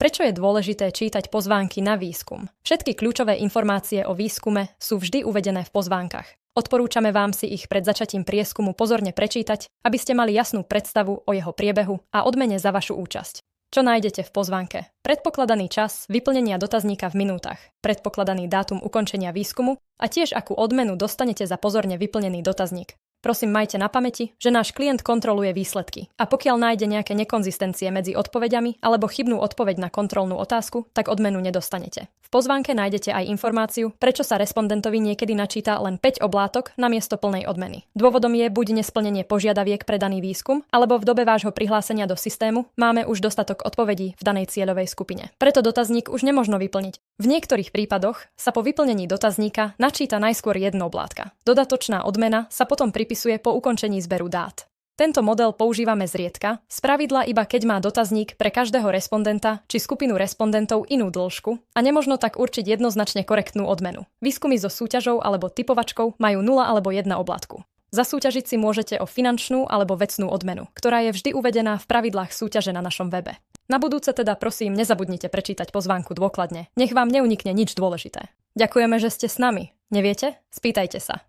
Prečo je dôležité čítať pozvánky na výskum? Všetky kľúčové informácie o výskume sú vždy uvedené v pozvánkach. Odporúčame vám si ich pred začatím prieskumu pozorne prečítať, aby ste mali jasnú predstavu o jeho priebehu a odmene za vašu účasť. Čo nájdete v pozvánke? Predpokladaný čas vyplnenia dotazníka v minútach, predpokladaný dátum ukončenia výskumu a tiež akú odmenu dostanete za pozorne vyplnený dotazník. Prosím, majte na pamäti, že náš klient kontroluje výsledky a pokiaľ nájde nejaké nekonzistencie medzi odpoveďami alebo chybnú odpoveď na kontrolnú otázku, tak odmenu nedostanete. V pozvánke nájdete aj informáciu, prečo sa respondentovi niekedy načíta len 5 oblátok namiesto plnej odmeny. Dôvodom je buď nesplnenie požiadaviek pre daný výskum, alebo v dobe vášho prihlásenia do systému máme už dostatok odpovedí v danej cieľovej skupine. Preto dotazník už nemožno vyplniť. V niektorých prípadoch sa po vyplnení dotazníka načíta najskôr jedna oblátka. Dodatočná odmena sa potom pripisuje po ukončení zberu dát. Tento model používame zriedka, spravidla iba keď má dotazník pre každého respondenta či skupinu respondentov inú dĺžku a nemožno tak určiť jednoznačne korektnú odmenu. Výskumy so súťažou alebo typovačkou majú 0 alebo 1 oblátku. Zasúťažiť si môžete o finančnú alebo vecnú odmenu, ktorá je vždy uvedená v pravidlách súťaže na našom webe. Na budúce teda prosím nezabudnite prečítať pozvánku dôkladne. Nech vám neunikne nič dôležité. Ďakujeme, že ste s nami. Neviete? Spýtajte sa.